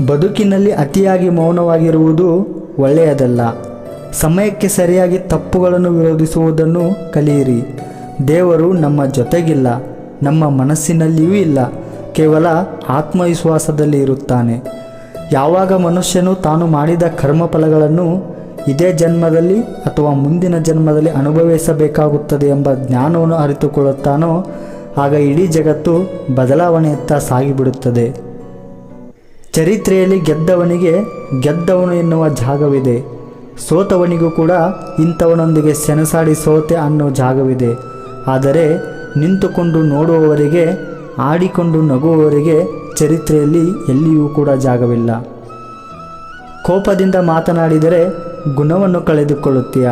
ಬದುಕಿನಲ್ಲಿ ಅತಿಯಾಗಿ ಮೌನವಾಗಿರುವುದು ಒಳ್ಳೆಯದಲ್ಲ. ಸಮಯಕ್ಕೆ ಸರಿಯಾಗಿ ತಪ್ಪುಗಳನ್ನು ವಿರೋಧಿಸುವುದನ್ನು ಕಲಿಯಿರಿ. ದೇವರು ನಮ್ಮ ಜೊತೆಗಿಲ್ಲ, ನಮ್ಮ ಮನಸ್ಸಿನಲ್ಲಿಯೂ ಇಲ್ಲ, ಕೇವಲ ಆತ್ಮವಿಶ್ವಾಸದಲ್ಲಿ ಇರುತ್ತಾನೆ. ಯಾವಾಗ ಮನುಷ್ಯನು ತಾನು ಮಾಡಿದ ಕರ್ಮಫಲಗಳನ್ನು ಇದೇ ಜನ್ಮದಲ್ಲಿ ಅಥವಾ ಮುಂದಿನ ಜನ್ಮದಲ್ಲಿ ಅನುಭವಿಸಬೇಕಾಗುತ್ತದೆ ಎಂಬ ಜ್ಞಾನವನ್ನು ಅರಿತುಕೊಳ್ಳುತ್ತಾನೋ ಆಗ ಇಡೀ ಜಗತ್ತು ಬದಲಾವಣೆಯತ್ತ ಸಾಗಿಬಿಡುತ್ತದೆ. ಚರಿತ್ರೆಯಲ್ಲಿ ಗೆದ್ದವನಿಗೆ ಗೆದ್ದವನು ಎನ್ನುವ ಜಾಗವಿದೆ, ಸೋತವನಿಗೂ ಕೂಡ ಇಂಥವನೊಂದಿಗೆ ಸೆಣಸಾಡಿ ಸೋತೆ ಅನ್ನೋ ಜಾಗವಿದೆ. ಆದರೆ ನಿಂತುಕೊಂಡು ನೋಡುವವರಿಗೆ, ಆಡಿಕೊಂಡು ನಗುವವರಿಗೆ ಚರಿತ್ರೆಯಲ್ಲಿ ಎಲ್ಲಿಯೂ ಕೂಡ ಜಾಗವಿಲ್ಲ. ಕೋಪದಿಂದ ಮಾತನಾಡಿದರೆ ಗುಣವನ್ನು ಕಳೆದುಕೊಳ್ಳುತ್ತೀಯ,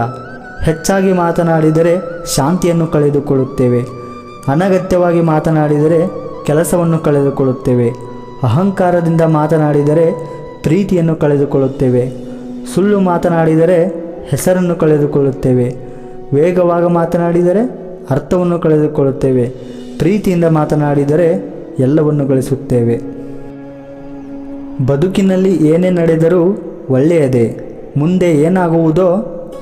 ಹೆಚ್ಚಾಗಿ ಮಾತನಾಡಿದರೆ ಶಾಂತಿಯನ್ನು ಕಳೆದುಕೊಳ್ಳುತ್ತೇವೆ. ಅನಗತ್ಯವಾಗಿ ಮಾತನಾಡಿದರೆ ಕೆಲಸವನ್ನು ಕಳೆದುಕೊಳ್ಳುತ್ತೇವೆ. ಅಹಂಕಾರದಿಂದ ಮಾತನಾಡಿದರೆ ಪ್ರೀತಿಯನ್ನು ಕಳೆದುಕೊಳ್ಳುತ್ತೇವೆ. ಸುಳ್ಳು ಮಾತನಾಡಿದರೆ ಹೆಸರನ್ನು ಕಳೆದುಕೊಳ್ಳುತ್ತೇವೆ. ವೇಗವಾಗಿ ಮಾತನಾಡಿದರೆ ಅರ್ಥವನ್ನು ಕಳೆದುಕೊಳ್ಳುತ್ತೇವೆ. ಪ್ರೀತಿಯಿಂದ ಮಾತನಾಡಿದರೆ ಎಲ್ಲವನ್ನು ಗಳಿಸುತ್ತೇವೆ. ಬದುಕಿನಲ್ಲಿ ಏನೇ ನಡೆದರೂ ಒಳ್ಳೆಯದೇ. ಮುಂದೆ ಏನಾಗುವುದೋ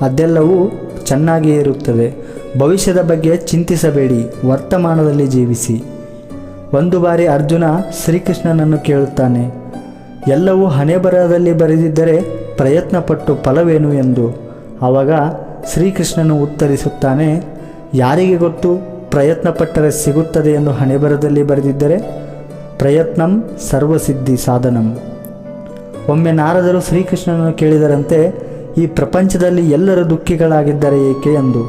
ಅದೆಲ್ಲವೂ ಚೆನ್ನಾಗಿಯೇ ಇರುತ್ತದೆ. ಭವಿಷ್ಯದ ಬಗ್ಗೆ ಚಿಂತಿಸಬೇಡಿ, ವರ್ತಮಾನದಲ್ಲಿ ಜೀವಿಸಿ. ಒಂದು ಬಾರಿ ಅರ್ಜುನ ಶ್ರೀಕೃಷ್ಣನನ್ನು ಕೇಳುತ್ತಾನೆ, ಎಲ್ಲವೂ ಹಣೆಬರಹದಲ್ಲಿ ಬರೆದಿದ್ದರೆ ಪ್ರಯತ್ನಪಟ್ಟು ಫಲವೇನು ಎಂದು. ಆವಾಗ ಶ್ರೀಕೃಷ್ಣನು ಉತ್ತರಿಸುತ್ತಾನೆ, ಯಾರಿಗೆ ಗೊತ್ತು ಪ್ರಯತ್ನಪಟ್ಟರೆ ಸಿಗುತ್ತದೆ ಎಂದು ಹಣೆಬರಹದಲ್ಲಿ ಬರೆದಿದ್ದರೆ? ಪ್ರಯತ್ನಂ ಸರ್ವಸಿದ್ಧಿ ಸಾಧನಂ. ಒಮ್ಮೆ ನಾರದರು ಶ್ರೀಕೃಷ್ಣನನ್ನು ಕೇಳಿದರಂತೆ, ಈ ಪ್ರಪಂಚದಲ್ಲಿ ಎಲ್ಲರೂ ದುಃಖಿಗಳಾಗಿದ್ದಾರೆ ಏಕೆ ಎಂದು.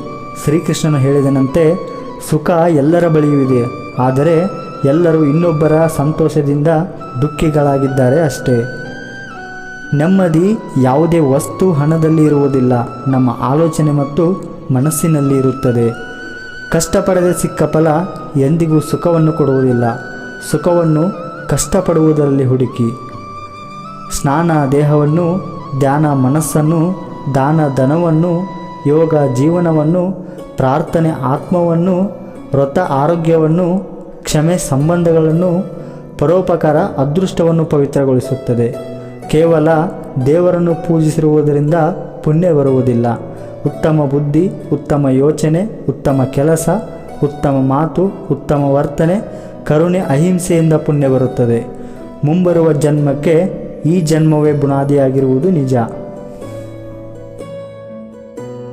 ಶ್ರೀಕೃಷ್ಣನು ಹೇಳಿದನಂತೆ, ಸುಖ ಎಲ್ಲರ ಬಳಿಯೂ ಇದೆ, ಆದರೆ ಎಲ್ಲರೂ ಇನ್ನೊಬ್ಬರ ಸಂತೋಷದಿಂದ ದುಃಖಿಗಳಾಗಿದ್ದಾರೆ ಅಷ್ಟೇ. ನೆಮ್ಮದಿ ಯಾವುದೇ ವಸ್ತು ಹಣದಲ್ಲಿ ಇರುವುದಿಲ್ಲ, ನಮ್ಮ ಆಲೋಚನೆ ಮತ್ತು ಮನಸ್ಸಿನಲ್ಲಿ ಇರುತ್ತದೆ. ಕಷ್ಟಪಡದೆ ಸಿಕ್ಕ ಫಲ ಎಂದಿಗೂ ಸುಖವನ್ನು ಕೊಡುವುದಿಲ್ಲ. ಸುಖವನ್ನು ಕಷ್ಟಪಡುವುದರಲ್ಲಿ ಹುಡುಕಿ. ಸ್ನಾನ ದೇಹವನ್ನು, ಧ್ಯಾನ ಮನಸ್ಸನ್ನು, ದಾನ ಧನವನ್ನು, ಯೋಗ ಜೀವನವನ್ನು, ಪ್ರಾರ್ಥನೆ ಆತ್ಮವನ್ನು, ವ್ರತ ಆರೋಗ್ಯವನ್ನು, ಕ್ಷಮೆ ಸಂಬಂಧಗಳನ್ನು, ಪರೋಪಕಾರ ಅದೃಷ್ಟವನ್ನು ಪವಿತ್ರಗೊಳಿಸುತ್ತದೆ. ಕೇವಲ ದೇವರನ್ನು ಪೂಜಿಸಿರುವುದರಿಂದ ಪುಣ್ಯ ಬರುವುದಿಲ್ಲ. ಉತ್ತಮ ಬುದ್ಧಿ, ಉತ್ತಮ ಯೋಚನೆ, ಉತ್ತಮ ಕೆಲಸ, ಉತ್ತಮ ಮಾತು, ಉತ್ತಮ ವರ್ತನೆ, ಕರುಣೆ, ಅಹಿಂಸೆಯಿಂದ ಪುಣ್ಯ ಬರುತ್ತದೆ. ಮುಂಬರುವ ಜನ್ಮಕ್ಕೆ ಈ ಜನ್ಮವೇ ಬುನಾದಿಯಾಗಿರುವುದು ನಿಜ.